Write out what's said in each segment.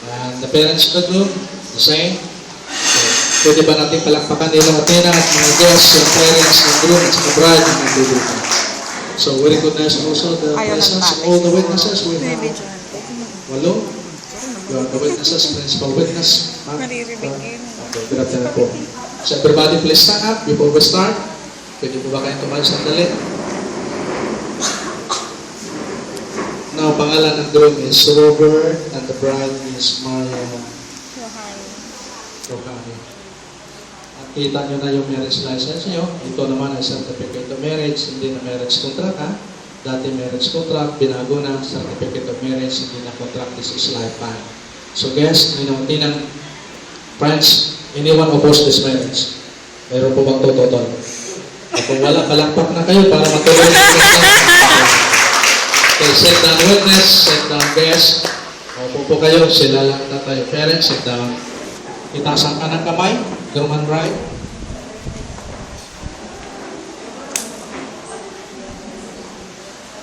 And the parents of the groom, the same. So, pwede ba natin palakpakan nila Athena at mga guests, yung parents ng groom at sa bride na nandito. So we recognize also the presence of all the witnesses. We have walo. You are the witnesses, principal witness. Okay, good afternoon po. So everybody please stand up before we start. Pwede po ba kayong tumayo sandali? Now, pangalan ng groom is Robert and the bride is Maria Rohani. At kita nyo na yung marriage license nyo. Ito naman ay certificate of marriage, hindi na marriage contract ha. Dati marriage contract, binago na certificate of marriage, hindi na contract, this is lifetime. So guys, minuntinang friends, anyone oppose this marriage? Meron po bang totoo? Kung wala, palakpak na kayo para matuloy na okay, sit down witness, sit down guest. Opo po kayo, sila lang na tayo. Parents, sit down. Itaas ang kanang kamay, groom and bride.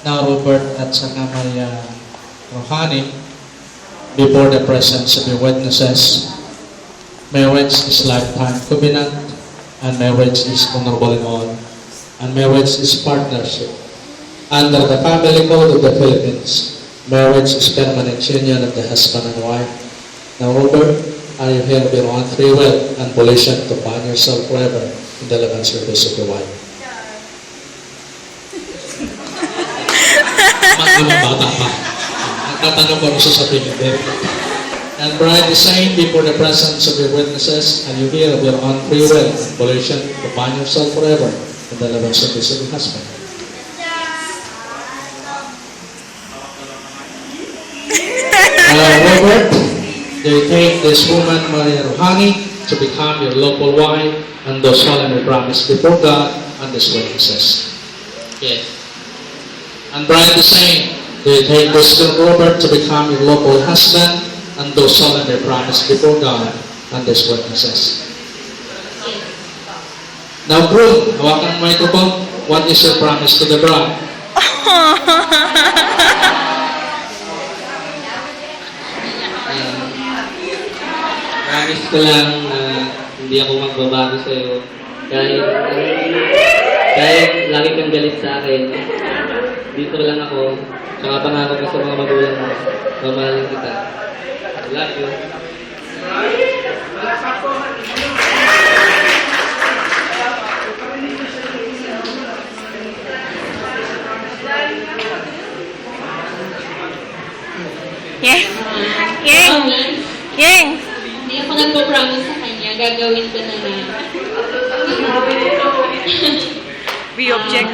Now, Robert at saka Maria Rohani, before the presence of the witnesses, marriage is lifetime covenant, and marriage is honorable in all, and marriage is partnership. Under the family code of the Philippines, marriage is permanent union of the husband and wife. Now, Robert, are you here of your own free will and volition to bind yourself forever in the love and service of your wife? Mga bata pa. Nagtatanong ko ano sasabihin din. And bride is saying before the presence of your witnesses, and you hear of your own free will and volition to bind yourself forever in the love and service of your husband. Robert, they take this woman, Maria Rohani, to become your lawful wife and do solemnly promise before God and His witnesses. Yes. And bride is saying, they take this Robert to become your lawful husband and do solemnly promise before God and His witnesses. Now, groom, hawakan mo ito po. What is your promise to the bride? Promise ko lang na hindi ako magbabago sa'yo. Kahit lagi kang galit sa akin, dito lang ako. Tsaka pangako ko sa mga magulang mo. Mamahalin kita. I love you. Yeng! Yeng! Yeng! Hindi ako nagpo-promise sa kanya, gagawin ko na lang. We object.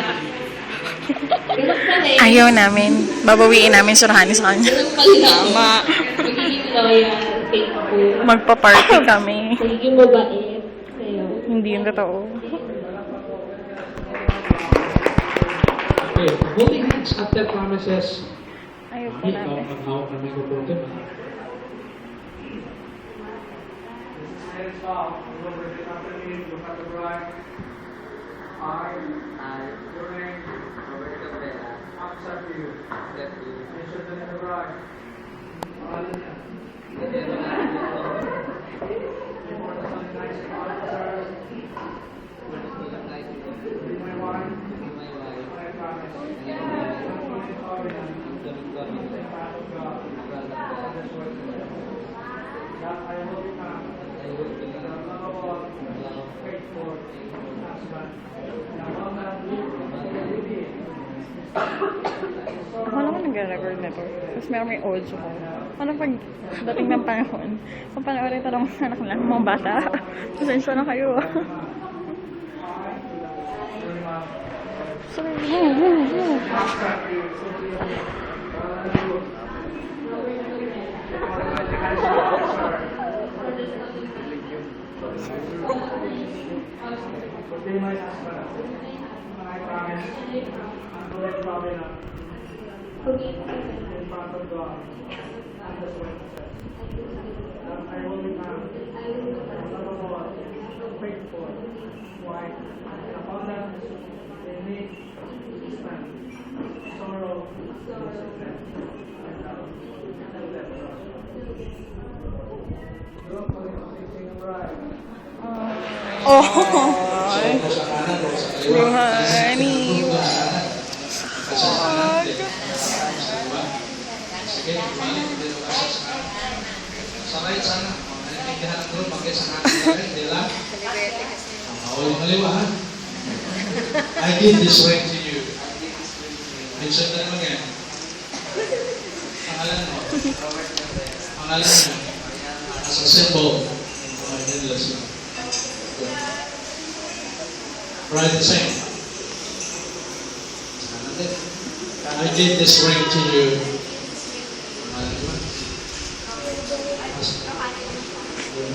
Ganun pa rin. Ayaw namin. Babawiin namin si Rohani sa kanya. Ganun pa rin ako. Tama. Magiging loyal, faithful. Magpa-party kami. Magiging mabait. Sa'yo. Hindi yung totoo. Okay, holding hands after promises. Ayaw po Ikaw namin. ang hawak ng microphone. Ako naman nag-record na to. Tapos may audio ko. Ano pag dating ng panahon? Kung panoorin talong anak lang, mga bata. Pasensya na kayo. Sorry. Oh, So, kung sa kanan o sa kaliwa. Ronnie. Kasi sa kanan, hindi. Sa kaliwa. Sige, balik. Dito ka sa kanan. Sa right sana. Naintindihan ang group. Bakit sa kanan ka rin? Hindi lang. O, yung kaliwa ha. I give this ring to you. Mention na naman yan. Pangalan mo. Pangalan mo. As a symbol. Right, the same. I give this ring to you.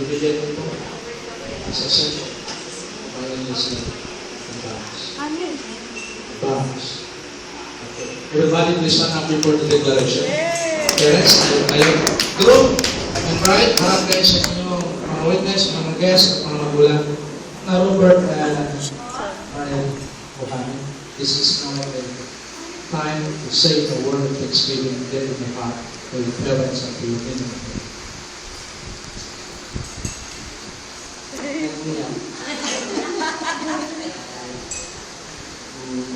Bibigyan mo po. As a symbol. Pangalan niya sila. Bounce. Okay. Everybody please stand up before the declaration. Parents, kayo. Group, and right, harap kayo sa inyong mga witness, mga guests, at mga magulang. Na Robert and Ryan Ohani. This is now the time to say the word of thanksgiving and get in your heart for your parents and for your family.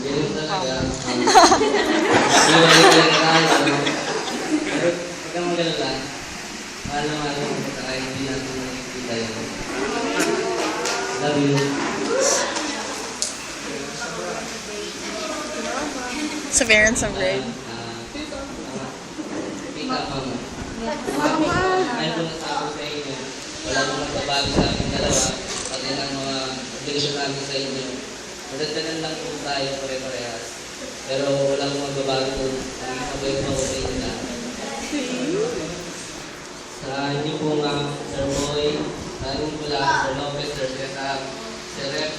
Ganun talaga. Iwalik lang tayo. Pero huwag kang magalala. Mahal na mahal mo. Saka hindi natin nakikita yun. Love you. Severance of grade. Kita pa mo. Ayaw ko nasabi sa inyo. Wala nang magbabago sa aking dalawa. Pati ng mga obligasyon namin sa inyo. Madagdagan lang po tayo pare-parehas. Pero walang magbabago po. Ang isabay pa ko sa inyo na. Sa inyo po nga, Sir Boy, Taling Pula, Sir Lopez, Sir Cesar, Sir Rep,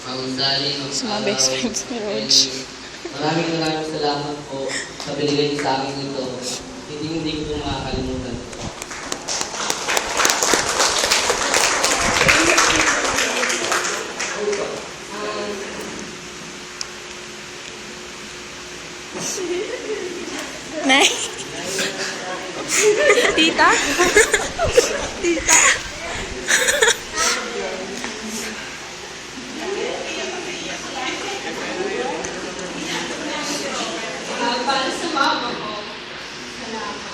Mang Sally, Mang Sa mga best friends ni Roach. Maraming salamat po sa binigay niyo sa akin ito. Hindi ko makakalimutan. Nay? Tita? Tita? Para sa mama ko, salamat.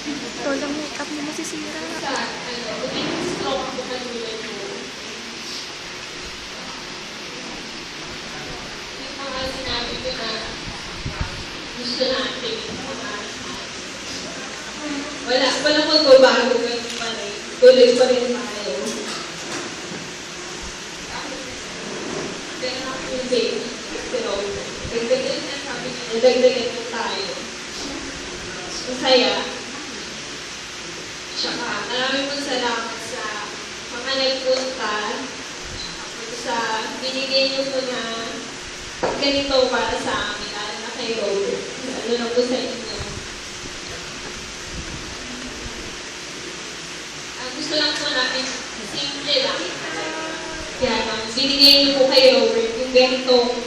Ito lang makeup mo masisira. Sa, stroke ako kanina ko. Yung mga sinabi ko na gusto natin. Walang magbabago ganun pa rin. Tuloy pa rin tayo. Pero hindi. Pero, dagdagan na sabi niya, dagdagan na tayo. Masaya. Tsaka, maraming pong salamat sa mga nagpunta. Sa binigay niyo po na ganito para sa amin, lalo na kay Robert. Lalo na po sa inyo. Gusto lang po namin, simple lang. Kaya binigay niyo po kay Robert yung ganito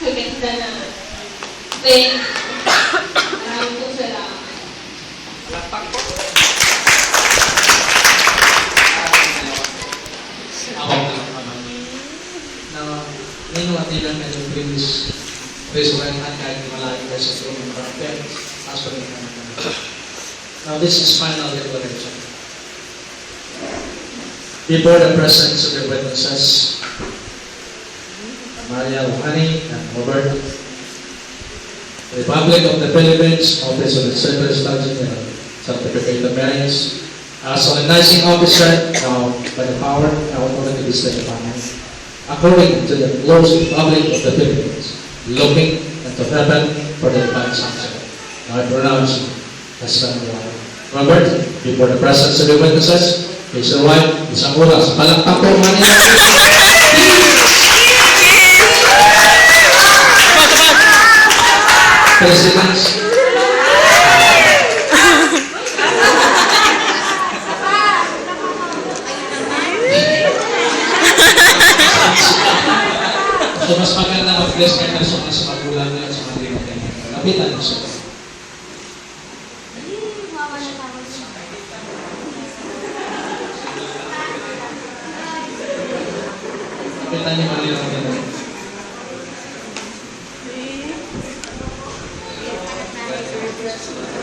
kaganda na pen. Maraming po salamat. Ako na ninunatilan na yung previous restaurant at kahit malayo kayo sa tulong ng parang as for the Now this is final declaration. Before the presence of the witnesses, Maria Ohani and Robert, Republic of the Philippines, Office of the Secretary of State, Certificate of Marriage, as solemnizing officer, now by the power and authority bestowed upon him, according to the laws Republic of the Philippines, looking into heaven for the divine sanction. Now I pronounce you as son of God. Robert, before the presence of the witnesses, is your wife, isang oras, palakpak po Manila. Presidents. So mas maganda mag-bless kayo na sa mga magulang niyo at sa mga kapatid niyo. Lapitan niyo sila. Lapitan niyo mga kapatid. Thank you.